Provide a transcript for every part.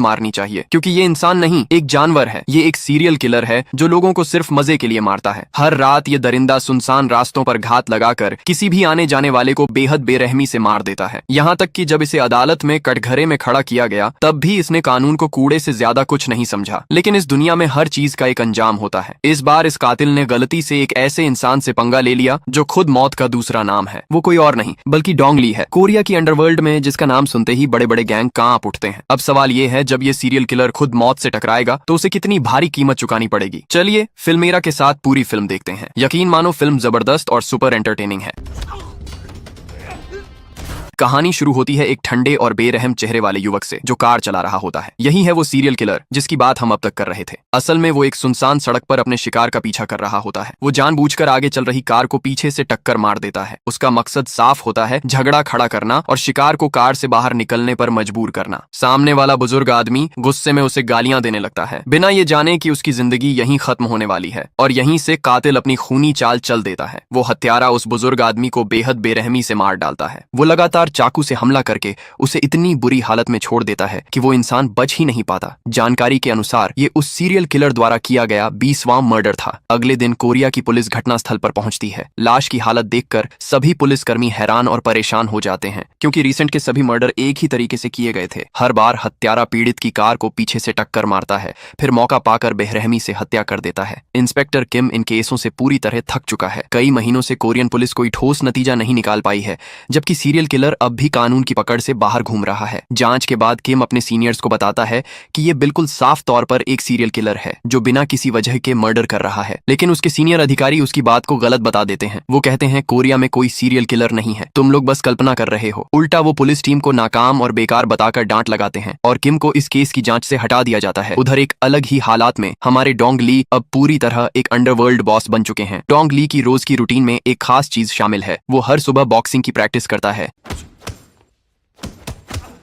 मारनी चाहिए, क्योंकि ये इंसान नहीं, एक जानवर है। ये एक सीरियल किलर है जो लोगों को सिर्फ मजे के लिए मारता है। हर रात ये दरिंदा सुनसान रास्तों पर घात लगाकर किसी भी आने जाने वाले को बेहद बेरहमी से मार देता है। यहाँ तक कि जब इसे अदालत में कटघरे में खड़ा किया गया तब भी इसने कानून को कूड़े से ज्यादा कुछ नहीं समझा। लेकिन इस दुनिया में हर चीज का एक अंजाम होता है। इस बार इस कातिल ने गलती से एक ऐसे इंसान से पंगा ले लिया जो खुद मौत का दूसरा नाम है। वो कोई और नहीं बल्कि डोंग ली है, कोरिया की अंडरवर्ल्ड में जिसका नाम सुनते ही बड़े बड़े गैंग कांप उठते हैं। अब सवाल ये है, जब ये सीरियल किलर खुद मौत से टकराएगा तो उसे कितनी भारी कीमत चुकानी पड़ेगी। चलिए फिल्मेरा के साथ पूरी फिल्म देखते हैं। यकीन मानो फिल्म जबरदस्त और सुपर एंटरटेनिंग है। कहानी शुरू होती है एक ठंडे और बेरहम चेहरे वाले युवक से जो कार चला रहा होता है। यही है वो सीरियल किलर जिसकी बात हम अब तक कर रहे थे। असल में वो एक सुनसान सड़क पर अपने शिकार का पीछा कर रहा होता है। वो जानबूझकर आगे चल रही कार को पीछे से टक्कर मार देता है। उसका मकसद साफ होता है, झगड़ा खड़ा करना और शिकार को कार से बाहर निकलने पर मजबूर करना। सामने वाला बुजुर्ग आदमी गुस्से में उसे गालियां देने लगता है, बिना ये जाने कि उसकी जिंदगी यहीं खत्म होने वाली है। और यहीं से कातिल अपनी खूनी चाल चल देता है। वो हत्यारा उस बुजुर्ग आदमी को बेहद बेरहमी से मार डालता है। वो लगातार चाकू से हमला करके उसे इतनी बुरी हालत में छोड़ देता है कि वो इंसान बच ही नहीं पाता। जानकारी के अनुसार ये उस सीरियल किलर द्वारा किया गया 20वां मर्डर था। अगले दिन कोरिया की पुलिस घटनास्थल पर पहुंचती है। लाश की हालत देखकर सभी पुलिसकर्मी हैरान और परेशान हो जाते हैं, क्योंकि रिसेंट के सभी मर्डर एक ही तरीके से किए गए थे। हर बार हत्यारा पीड़ित की कार को पीछे से टक्कर मारता है, फिर मौका पाकर बेरहमी से हत्या कर देता है। इंस्पेक्टर किम इन केसों से पूरी तरह थक चुका है। कई महीनों से कोरियन पुलिस कोई ठोस नतीजा नहीं निकाल पाई है, जबकि सीरियल किलर अब भी कानून की पकड़ से बाहर घूम रहा है। जांच के बाद किम अपने सीनियर्स को बताता है कि ये बिल्कुल साफ तौर पर एक सीरियल किलर है जो बिना किसी वजह के मर्डर कर रहा है। लेकिन उसके सीनियर अधिकारी उसकी बात को गलत बता देते हैं। वो कहते हैं कोरिया में कोई सीरियल किलर नहीं है, तुम लोग बस कल्पना कर रहे हो। उल्टा वो पुलिस टीम को नाकाम और बेकार बताकर डांट लगाते हैं और किम को इस केस की जांच से हटा दिया जाता है। उधर एक अलग ही हालात में हमारे डोंग ली अब पूरी तरह एक अंडरवर्ल्ड बॉस बन चुके हैं। डोंग ली की रोज की रूटीन में एक खास चीज शामिल है। वो हर सुबह बॉक्सिंग की प्रैक्टिस करता है,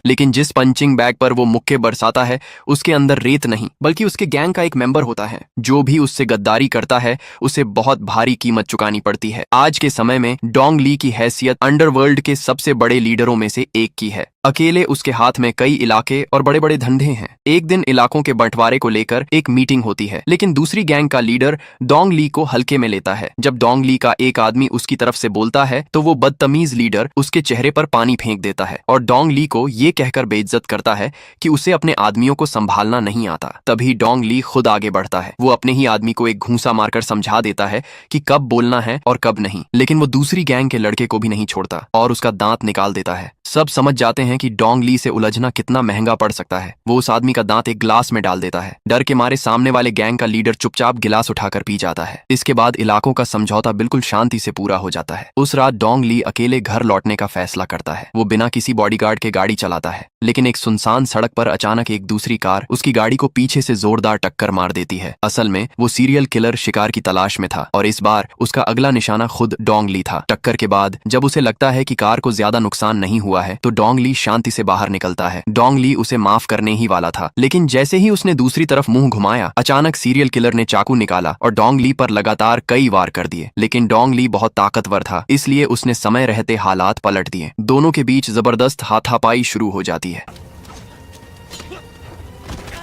लेकिन जिस पंचिंग बैग पर वो मुक्के बरसाता है उसके अंदर रेत नहीं बल्कि उसके गैंग का एक मेंबर होता है। जो भी उससे गद्दारी करता है उसे बहुत भारी कीमत चुकानी पड़ती है। आज के समय में डोंग ली की हैसियत अंडरवर्ल्ड के सबसे बड़े लीडरों में से एक की है। अकेले उसके हाथ में कई इलाके और बड़े बड़े धंधे हैं। एक दिन इलाकों के बंटवारे को लेकर एक मीटिंग होती है, लेकिन दूसरी गैंग का लीडर डोंग ली को हल्के में लेता है। जब डोंग ली का एक आदमी उसकी तरफ से बोलता है तो वो बदतमीज लीडर उसके चेहरे पर पानी फेंक देता है और डोंग ली को ये कहकर बेइज्जत करता है कि उसे अपने आदमियों को संभालना नहीं आता। तभी डोंग ली खुद आगे बढ़ता है। वो अपने ही आदमी को एक घूंसा मारकर समझा देता है कि कब बोलना है और कब नहीं। लेकिन वो दूसरी गैंग के लड़के को भी नहीं छोड़ता और उसका दांत निकाल देता है। सब समझ जाते हैं कि डोंग ली से उलझना कितना महंगा पड़ सकता है। वो उस आदमी का दांत एक गिलास में डाल देता है। डर के मारे सामने वाले गैंग का लीडर चुपचाप गिलास उठाकर पी जाता है। इसके बाद इलाकों का समझौता बिल्कुल शांति से पूरा हो जाता है। उस रात डोंग ली अकेले घर लौटने का फैसला करता है। वो बिना किसी बॉडीगार्ड के गाड़ी चलाता है, लेकिन एक सुनसान सड़क पर अचानक एक दूसरी कार उसकी गाड़ी को पीछे से जोरदार टक्कर मार देती है। असल में वो सीरियल किलर शिकार की तलाश में था और इस बार उसका अगला निशाना खुद डोंग ली था। टक्कर के बाद जब उसे लगता है कि कार को ज्यादा नुकसान नहीं हुआ है तो डोंग ली शांति से बाहर निकलता है। डोंग ली उसे माफ करने ही वाला था, लेकिन जैसे ही उसने दूसरी तरफ मुंह घुमाया अचानक सीरियल किलर ने चाकू निकाला और डोंग ली पर लगातार कई वार कर दिए। लेकिन डोंग ली बहुत ताकतवर था, इसलिए उसने समय रहते हालात पलट दिए। दोनों के बीच जबरदस्त हाथापाई शुरू हो जाती है।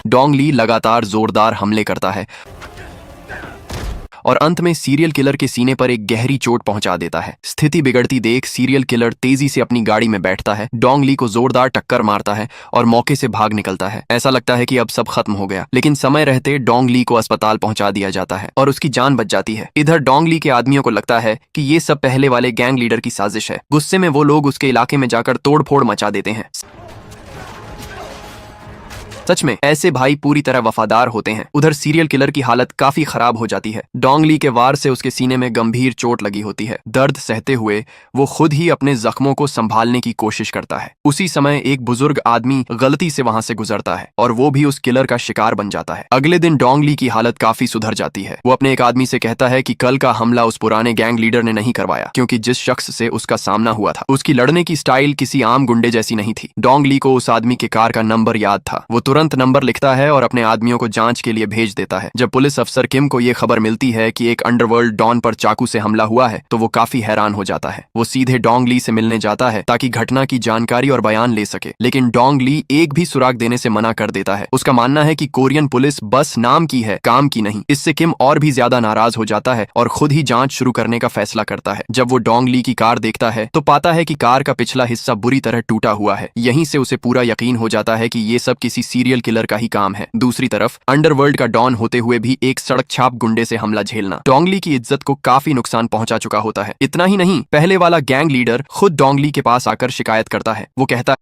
डोंग ली लगातार जोरदार हमले करता है और अंत में सीरियल किलर के सीने पर एक गहरी चोट पहुंचा देता है। स्थिति बिगड़ती देख सीरियल किलर तेजी से अपनी गाड़ी में बैठता है, डोंग ली को जोरदार टक्कर मारता है और मौके से भाग निकलता है। ऐसा लगता है कि अब सब खत्म हो गया, लेकिन समय रहते डोंग ली को अस्पताल पहुंचा दिया जाता है और उसकी जान बच जाती है। इधर डोंग ली के आदमियों को लगता है कि ये सब पहले वाले गैंग लीडर की साजिश है। गुस्से में वो लोग उसके इलाके में जाकर तोड़फोड़ मचा देते हैं। सच में ऐसे भाई पूरी तरह वफादार होते हैं। उधर सीरियल किलर की हालत काफी खराब हो जाती है। डोंग ली के वार से उसके सीने में गंभीर चोट लगी होती है। दर्द सहते हुए वो खुद ही अपने जख्मों को संभालने की कोशिश करता है। उसी समय एक बुजुर्ग आदमी गलती से वहां से गुजरता है और वो भी उस किलर का शिकार बन जाता है। अगले दिन डोंग ली की हालत काफी सुधर जाती है। वो अपने एक आदमी से कहता है कि कल का हमला उस पुराने गैंग लीडर ने नहीं करवाया, क्योंकि जिस शख्स से उसका सामना हुआ था उसकी लड़ने की स्टाइल किसी आम गुंडे जैसी नहीं थी। डोंग ली को उस आदमी के कार का नंबर याद था। वो तुरंत नंबर लिखता है और अपने आदमियों को जांच के लिए भेज देता है। जब पुलिस अफसर किम को ये खबर मिलती है कि एक अंडरवर्ल्ड डॉन पर चाकू से हमला हुआ है तो वो काफी हैरान हो जाता है। वो सीधे डोंग ली से मिलने जाता है ताकि घटना की जानकारी और बयान ले सके, लेकिन डोंग ली एक भी सुराग देने से मना कर देता है। उसका मानना है कि कोरियन पुलिस बस नाम की है, काम की नहीं। इससे किम और भी ज्यादा नाराज हो जाता है और खुद ही जांच शुरू करने का फैसला करता है। जब वो डोंग ली की कार देखता है तो पाता है कि कार का पिछला हिस्सा बुरी तरह टूटा हुआ है। यहीं से उसे पूरा यकीन हो जाता है कि ये सब किसी सीरियल किलर का ही काम है। दूसरी तरफ अंडरवर्ल्ड का डॉन होते हुए भी एक सड़क छाप गुंडे से हमला झेलना डोंग ली की इज्जत को काफी नुकसान पहुंचा चुका होता है। इतना ही नहीं, पहले वाला गैंग लीडर खुद डोंग ली के पास आकर शिकायत करता है। वो कहता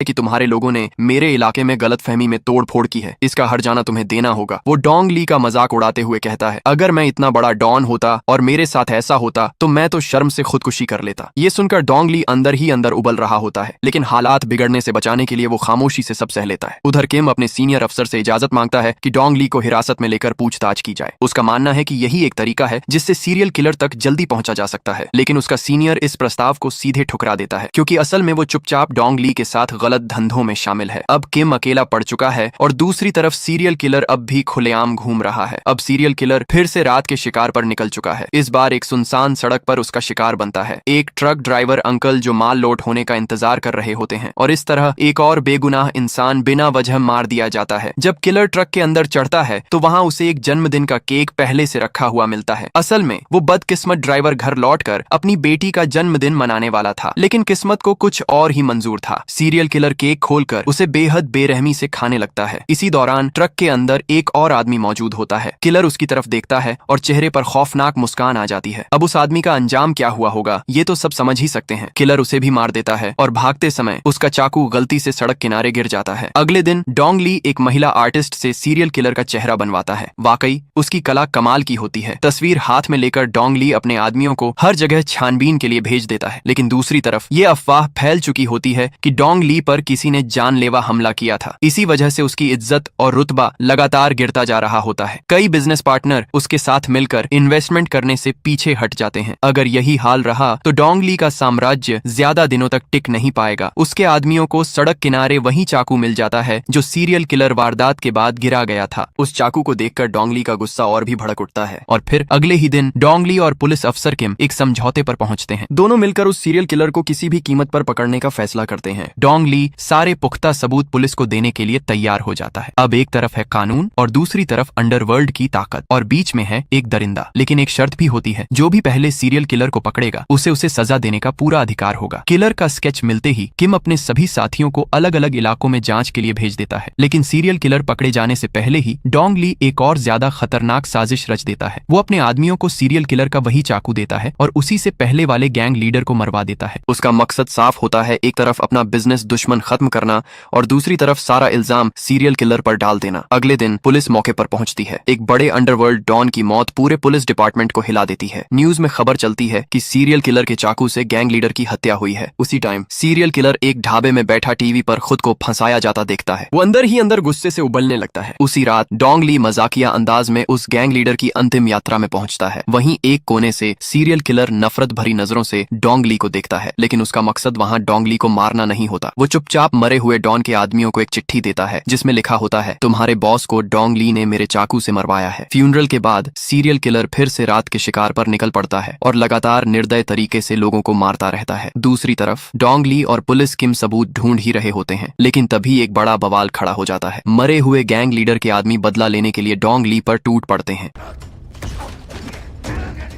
कि तुम्हारे लोगों ने मेरे इलाके में गलतफहमी में तोड़फोड़ की है, इसका हर्जाना तुम्हें देना होगा। वो डोंग ली का मजाक उड़ाते हुए कहता है, अगर मैं इतना बड़ा डॉन होता और मेरे साथ ऐसा होता तो मैं तो शर्म से खुदकुशी कर लेता। ये सुनकर डोंग ली अंदर ही अंदर उबल रहा होता है, लेकिन हालात बिगड़ने से बचाने के लिए वो खामोशी से सब सह लेता है। उधर किम अपने सीनियर अफसर से इजाजत मांगता है कि डोंग ली को हिरासत में लेकर पूछताछ की जाए। उसका मानना है कि यही एक तरीका है जिससे सीरियल किलर तक जल्दी पहुंचा जा सकता है, लेकिन उसका सीनियर इस प्रस्ताव को सीधे ठुकरा देता है, क्योंकि असल में वो चुपचाप डोंग ली के साथ गलत धंधों में शामिल है। अब किम अकेला पड़ चुका है और दूसरी तरफ सीरियल किलर अब भी खुलेआम घूम रहा है। अब सीरियल किलर फिर से रात के शिकार पर निकल चुका है। इस बार एक सुनसान सड़क पर उसका शिकार बनता है। एक ट्रक ड्राइवर अंकल जो माल लोड होने का इंतजार कर रहे होते हैं, और इस तरह एक और बेगुनाह इंसान बिना वजह मार दिया जाता है। जब किलर ट्रक के अंदर चढ़ता है तो वहां उसे एक जन्मदिन का केक पहले से रखा हुआ मिलता है। असल में वो बदकिस्मत ड्राइवर घर लौटकर अपनी बेटी का जन्मदिन मनाने वाला था, लेकिन किस्मत को कुछ और ही मंजूर था। सीरियल किलर केक खोलकर उसे बेहद बेरहमी से खाने लगता है। इसी दौरान ट्रक के अंदर एक और आदमी मौजूद होता है। किलर उसकी तरफ देखता है और चेहरे पर खौफनाक मुस्कान आ जाती है। अब उस आदमी का अंजाम क्या हुआ होगा ये तो सब समझ ही सकते हैं। किलर उसे भी मार देता है और भागते समय उसका चाकू गलती से सड़क किनारे गिर जाता है। अगले दिन डोंग ली एक महिला आर्टिस्ट से सीरियल किलर का चेहरा बनवाता है। वाकई उसकी कला कमाल की होती है। तस्वीर हाथ में लेकर डोंग ली अपने आदमियों को हर जगह छानबीन के लिए भेज देता है, लेकिन दूसरी तरफ ये अफवाह फैल चुकी होती है कि डोंग ली पर किसी ने जानलेवा हमला किया था। इसी वजह से उसकी इज्जत और रुतबा लगातार गिरता जा रहा होता है। कई बिजनेस पार्टनर उसके साथ मिलकर इन्वेस्टमेंट करने से पीछे हट जाते हैं। अगर यही हाल रहा तो डोंग ली का साम्राज्य ज्यादा दिनों तक टिक नहीं पाएगा। उसके आदमियों को सड़क किनारे वही चाकू मिल जाता है जो सीरियल किलर वारदात के बाद गिरा गया था। उस चाकू को देखकर डोंग ली का गुस्सा और भी भड़क उठता है और फिर अगले ही दिन डोंग ली और पुलिस अफसर किम एक समझौते पर पहुंचते हैं। दोनों मिलकर उस सीरियल किलर को किसी भी कीमत पर पकड़ने का फैसला करते हैं। डोंग ली सारे पुख्ता सबूत पुलिस को देने के लिए तैयार हो जाता है। अब एक तरफ है कानून और दूसरी तरफ अंडरवर्ल्ड की ताकत, और बीच में है एक दरिंदा। लेकिन एक शर्त भी होती है, जो भी पहले सीरियल किलर को पकड़ेगा उसे सजा देने का पूरा अधिकार होगा। किलर का स्केच मिलते ही किम अपने सभी साथियों को अलग अलग इलाकों में जांच के लिए भेज देता है, लेकिन सीरियल किलर पकड़े जाने से पहले ही डोंग ली एक और ज्यादा खतरनाक साजिश रच देता है। वो अपने आदमियों को सीरियल किलर का वही चाकू देता है और उसी से पहले वाले गैंग लीडर को मरवा देता है। उसका मकसद साफ होता है, एक तरफ अपना बिजनेस दुश्मन खत्म करना और दूसरी तरफ सारा इल्जाम सीरियल किलर पर डाल देना। अगले दिन पुलिस मौके पर पहुंचती है। एक बड़े अंडरवर्ल्ड डॉन की मौत पूरे पुलिस डिपार्टमेंट को हिला देती है। न्यूज में खबर चलती है कि सीरियल किलर के चाकू से गैंग लीडर की हत्या हुई है। उसी टाइम सीरियल किलर एक ढाबे में बैठा टीवी पर खुद को फंसाया जाता देखता है। वो अंदर ही अंदर गुस्से से उबलने लगता है। उसी रात डोंग ली मजाकिया अंदाज में उस गैंग लीडर की अंतिम यात्रा में पहुंचता है। वहीं एक कोने से सीरियल किलर नफरत भरी नजरों से डोंग ली को देखता है, लेकिन उसका मकसद वहां डोंग ली को मारना नहीं होता। वो चुपचाप मरे हुए डॉन के आदमियों को एक चिट्ठी देता है जिसमें लिखा होता है, तुम्हारे बॉस को डोंग ली ने मेरे चाकू से मरवाया है। फ्यूनरल के बाद सीरियल किलर फिर से रात के शिकार पर निकल पड़ता है और लगातार निर्दय तरीके से लोगों को मारता रहता है। दूसरी तरफ डोंग ली और पुलिस किम सबूत ढूंढ ही रहे होते हैं, लेकिन तभी एक बड़ा बवाल खड़ा हो जाता है। मरे हुए गैंग लीडर के आदमी बदला लेने के लिए डोंग ली पर टूट पड़ते हैं।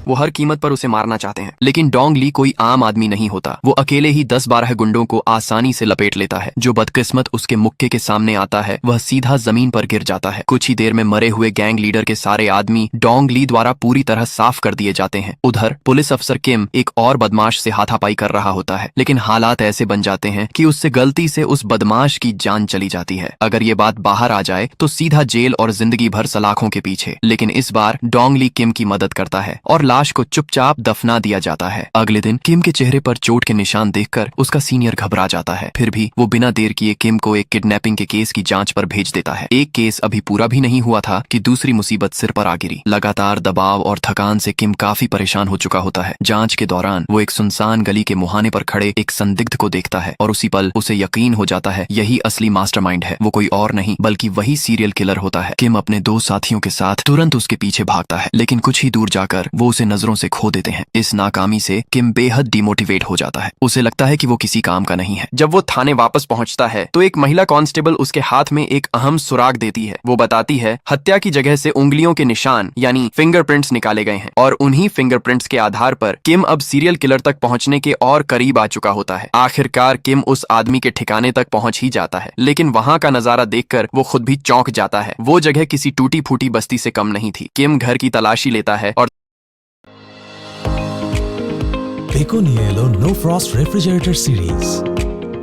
वो हर कीमत पर उसे मारना चाहते हैं, लेकिन डोंग ली कोई आम आदमी नहीं होता। वो अकेले ही 10-12 गुंडों को आसानी से लपेट लेता है। जो बदकिस्मत उसके मुक्के के सामने आता है वह सीधा जमीन पर गिर जाता है। कुछ ही देर में मरे हुए गैंग लीडर के सारे आदमी डोंग ली द्वारा पूरी तरह साफ कर दिए जाते हैं। उधर पुलिस अफसर किम एक और बदमाश से हाथापाई कर रहा होता है, लेकिन हालात ऐसे बन जाते हैं कि उससे गलती से उस बदमाश की जान चली जाती है। अगर ये बात बाहर आ जाए तो सीधा जेल और जिंदगी भर सलाखों के पीछे। लेकिन इस बार डोंग ली किम की मदद करता है और लाश को चुपचाप दफना दिया जाता है। अगले दिन किम के चेहरे पर चोट के निशान देखकर उसका सीनियर घबरा जाता है। फिर भी वो बिना देर किए किम को एक किडनैपिंग के केस की जांच पर भेज देता है। एक केस अभी पूरा भी नहीं हुआ था कि दूसरी मुसीबत सिर पर आ गिरी। लगातार दबाव और थकान से किम काफी परेशान हो चुका होता है। जांच के दौरान वो एक सुनसान गली के मुहाने पर खड़े एक संदिग्ध को देखता है और उसी पल उसे यकीन हो जाता है यही असली मास्टरमाइंड है। वो कोई और नहीं बल्कि वही सीरियल किलर होता है। किम अपने दो साथियों के साथ तुरंत उसके पीछे भागता है, लेकिन कुछ ही दूर जाकर वो उसे नजरों से खो देते हैं। इस नाकामी से किम बेहद डिमोटिवेट हो जाता है। उसे लगता है कि वो किसी काम का नहीं है। जब वो थाने वापस पहुंचता है तो एक महिला कांस्टेबल उसके हाथ में एक अहम सुराग देती है। वो बताती है हत्या की जगह से उंगलियों के निशान यानी फिंगरप्रिंट्स निकाले गए हैं और उन्हीं फिंगरप्रिंट्स के आधार पर किम अब सीरियल किलर तक पहुंचने के और करीब आ चुका होता है। आखिरकार किम उस आदमी के ठिकाने तक पहुंच ही जाता है, लेकिन वहां का नजारा देखकर वो खुद भी चौंक जाता है। वो जगह किसी टूटी फूटी बस्ती से कम नहीं थी। किम घर की तलाशी लेता है और বেকো নিয়ে এলো নো ফ্রস্ট রেফ্রিজারেটর সিরিজ।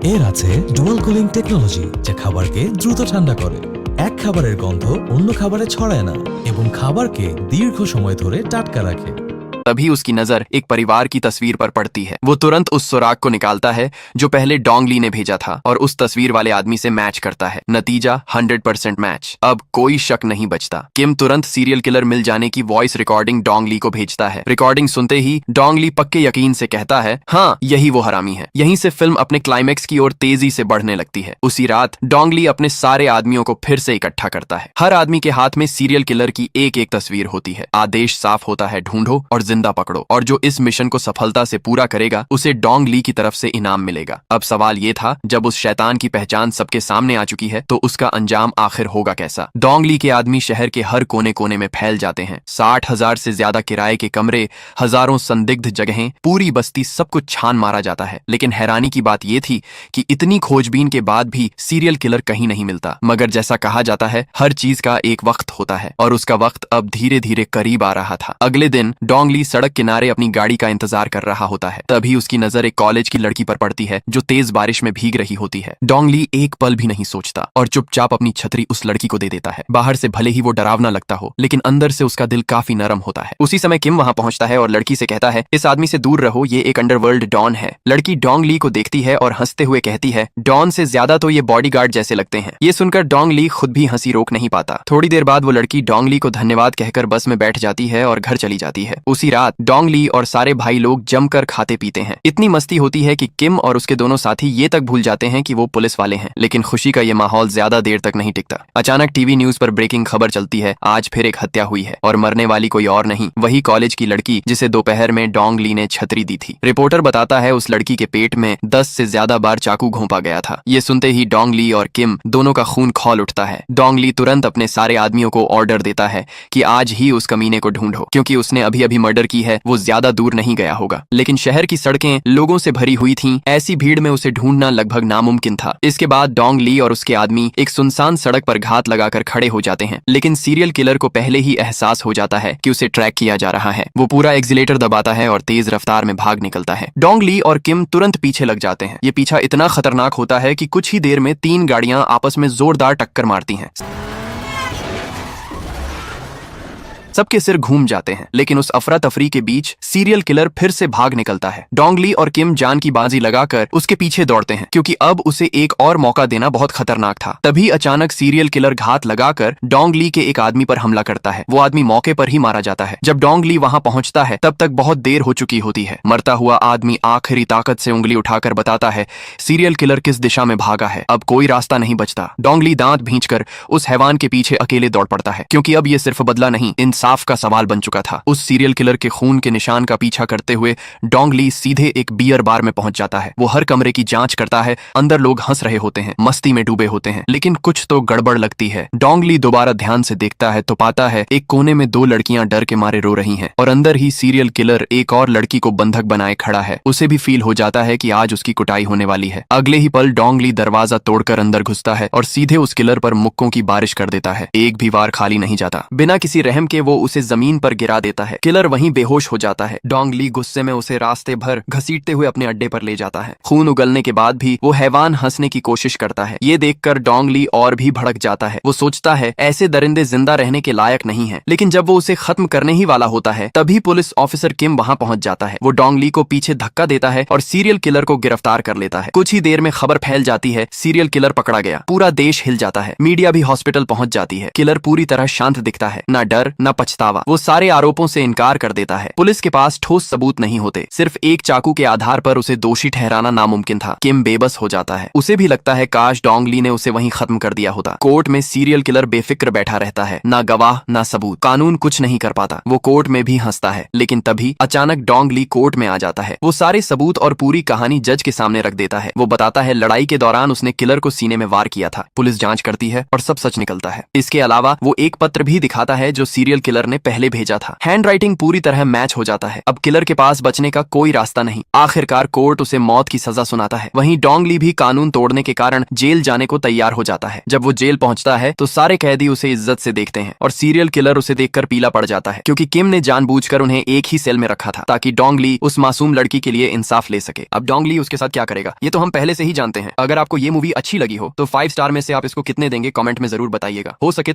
এর আছে ডুয়াল কুলিং টেকনোলজি যা খাবারকে দ্রুত ঠান্ডা করে। এক খাবারের গন্ধ অন্য খাবারে ছড়ায় না এবং খাবারকে দীর্ঘ সময় ধরে টাটকা রাখে। तभी उसकी नजर एक परिवार की तस्वीर पर पड़ती है। वो तुरंत उस सुराग को निकालता है जो पहले डोंग ली ने भेजा था और उस तस्वीर वाले आदमी से मैच करता है। नतीजा 100% मैच। अब कोई शक नहीं बचता। किम तुरंत सीरियल किलर मिल जाने की वॉइस रिकॉर्डिंग डोंग ली को भेजता है। रिकॉर्डिंग सुनते ही डोंग ली पक्के यकीन से कहता है हाँ यही वो हरामी है। यहीं से फिल्म अपने क्लाइमेक्स की ओर तेजी से बढ़ने लगती है। उसी रात डोंग ली अपने सारे आदमियों को फिर से इकट्ठा करता है। हर आदमी के हाथ में सीरियल किलर की एक एक तस्वीर होती है। आदेश साफ होता है, ढूंढो और जिंदा पकड़ो, और जो इस मिशन को सफलता से पूरा करेगा उसे डोंग ली की तरफ से इनाम मिलेगा। अब सवाल ये था, जब उस शैतान की पहचान सबके सामने आ चुकी है तो उसका अंजाम आखिर होगा कैसा। डोंग ली के आदमी शहर के हर कोने कोने में फैल जाते हैं। 60,000 से ज्यादा किराए के कमरे, हजारों संदिग्ध जगहें, पूरी बस्ती, सब कुछ छान मारा जाता है। लेकिन हैरानी की बात यह थी कि इतनी खोजबीन के बाद भी सीरियल किलर कहीं नहीं मिलता। मगर जैसा कहा जाता है हर चीज का एक वक्त होता है और उसका वक्त अब धीरे धीरे करीब आ रहा था। अगले दिन डोंग ली सड़क किनारे अपनी गाड़ी का इंतजार कर रहा होता है। तभी उसकी नजर एक कॉलेज की लड़की पर पड़ती है जो तेज बारिश में भीग रही होती है। डोंग ली एक पल भी नहीं सोचता और चुपचाप अपनी छतरी उस लड़की को दे देता है। बाहर से भले ही वो डरावना लगता हो, लेकिन अंदर से उसका दिल काफी नरम होता है। उसी समय किम वहां पहुंचता है और लड़की से कहता है इस आदमी से दूर रहो, ये एक अंडरवर्ल्ड डॉन है। लड़की डोंग ली को देखती है और हंसते हुए कहती है डॉन से ज्यादा तो ये बॉडीगार्ड जैसे लगते हैं। ये सुनकर डोंग ली खुद भी हंसी रोक नहीं पाता। थोड़ी देर बाद वो लड़की डोंग ली को धन्यवाद कहकर बस में बैठ जाती है और घर चली जाती है। उसी रात डोंग ली और सारे भाई लोग जमकर खाते पीते हैं। इतनी मस्ती होती है कि किम और उसके दोनों साथी ये तक भूल जाते हैं कि वो पुलिस वाले हैं। लेकिन खुशी का ये माहौल ज्यादा देर तक नहीं टिकता। अचानक टीवी न्यूज पर ब्रेकिंग खबर चलती है, आज फिर एक हत्या हुई है और मरने वाली कोई और नहीं, वही कॉलेज की लड़की जिसे दोपहर में डोंग ली ने छतरी दी थी। रिपोर्टर बताता है उस लड़की के पेट में 10 से ज्यादा बार चाकू घोंपा गया था। ये सुनते ही डोंग ली और किम दोनों का खून खौल उठता है। डोंग ली तुरंत अपने सारे आदमियों को ऑर्डर देता है कि आज ही उस कमीने को ढूंढो, क्योंकि उसने अभी अभी मर्डर की है, वो ज्यादा दूर नहीं गया होगा। लेकिन शहर की सड़कें लोगों से भरी हुई थीं, ऐसी भीड़ में उसे ढूंढना लगभग नामुमकिन था। इसके बाद डोंग ली और उसके आदमी एक सुनसान सड़क पर घात लगाकर खड़े हो जाते हैं। लेकिन सीरियल किलर को पहले ही एहसास हो जाता है कि उसे ट्रैक किया जा रहा है। वो पूरा एक्सीलेटर दबाता है और तेज रफ्तार में भाग निकलता है। डोंग ली और किम तुरंत पीछे लग जाते हैं। ये पीछा इतना खतरनाक होता है कि कुछ ही देर में 3 गाड़ियां आपस में जोरदार टक्कर मारती हैं। सबके सिर घूम जाते हैं, लेकिन उस अफरा तफरी के बीच सीरियल किलर फिर से भाग निकलता है। डोंग ली और किम जान की बाजी लगाकर उसके पीछे दौड़ते हैं, क्योंकि अब उसे एक और मौका देना बहुत खतरनाक था। तभी अचानक सीरियल किलर घात लगाकर डोंग ली के एक आदमी पर हमला करता है। वो आदमी मौके पर ही मारा जाता है। जब डोंग ली वहां पहुंचता है तब तक बहुत देर हो चुकी होती है। मरता हुआ आदमी आखिरी ताकत से उंगली उठाकर बताता है सीरियल किलर किस दिशा में भागा है। अब कोई रास्ता नहीं बचता। डोंग ली दांत भींचकर उस हैवान के पीछे अकेले दौड़ पड़ता है, क्योंकि अब ये सिर्फ बदला नहीं, इंसाफ का सवाल बन चुका था। उस सीरियल किलर के खून के निशान का पीछा करते हुए डोंग ली सीधे एक बियर बार में पहुंच जाता है। वो हर कमरे की जांच करता है। अंदर लोग हंस रहे होते हैं, मस्ती में डूबे होते हैं, लेकिन कुछ तो गड़बड़ लगती है। डोंग ली दोबारा ध्यान से देखता है तो पाता है एक कोने में 2 लड़कियां डर के मारे रो रही हैं और अंदर ही सीरियल किलर एक और लड़की को बंधक बनाए खड़ा है। उसे भी फील हो जाता है कि आज उसकी कुटाई होने वाली है। अगले ही पल डोंग ली दरवाजा तोड़कर अंदर घुसता है और सीधे उस किलर पर मुक्कों की बारिश कर देता है। एक भी वार खाली नहीं जाता। बिना किसी रहम के वो वो उसे जमीन पर गिरा देता है। किलर वहीं बेहोश हो जाता है। डोंग ली गुस्से में उसे रास्ते भर घसीटते हुए अपने अड्डे पर ले जाता है। खून उगलने के बाद भी वो हैवान हंसने की कोशिश करता है। ये देखकर डोंग ली और भी भड़क जाता है। वो सोचता है ऐसे दरिंदे जिंदा रहने के लायक नहीं है। लेकिन जब वो उसे खत्म करने ही वाला होता है तभी पुलिस ऑफिसर किम वहां पहुंच जाता है। वो डोंग ली को पीछे धक्का देता है और सीरियल किलर को गिरफ्तार कर लेता है। कुछ ही देर में खबर फैल जाती है, सीरियल किलर पकड़ा गया। पूरा देश हिल जाता है। मीडिया भी हॉस्पिटल पहुंच जाती है। किलर पूरी तरह शांत दिखता है, ना डर ना पछतावा। वो सारे आरोपों से इनकार कर देता है। पुलिस के पास ठोस सबूत नहीं होते। सिर्फ एक चाकू के आधार पर उसे दोषी ठहराना नामुमकिन था। किम बेबस हो जाता है। उसे भी लगता है काश डोंग ली ने उसे वहीं खत्म कर दिया होता। कोर्ट में सीरियल किलर बेफिक्र बैठा रहता है, ना गवाह ना सबूत। कानून कुछ नहीं कर पाता। वो कोर्ट में भी हंसता है। लेकिन तभी अचानक डोंग ली कोर्ट में आ जाता है। वो सारे सबूत और पूरी कहानी जज के सामने रख देता है। वो बताता है लड़ाई के दौरान उसने किलर को सीने में वार किया था। पुलिस जांच करती है और सब सच निकलता है। इसके अलावा वो एक पत्र भी दिखाता है जो सीरियल किलर ने पहले भेजा था। हैंड राइटिंग पूरी तरह मैच हो जाता है। अब किलर के पास बचने का कोई रास्ता नहीं। आखिरकार कोर्ट उसे मौत की सजा सुनाता है। वहीं डोंग ली भी कानून तोड़ने के कारण जेल जाने को तैयार हो जाता है। जब वो जेल पहुंचता है तो सारे कैदी उसे इज्जत से देखते हैं और सीरियल किलर उसे देखकर पीला पड़ जाता है, क्योंकि किम ने जानबूझकर उन्हें एक ही सेल में रखा था ताकि डोंग ली उस मासूम लड़की के लिए इंसाफ ले सके। अब डोंग ली उसके साथ क्या करेगा ये तो हम पहले से ही जानते हैं। अगर आपको ये मूवी अच्छी लगी हो तो 5 स्टार में से आप इसको कितने देंगे कमेंट में जरूर बताइएगा। हो सके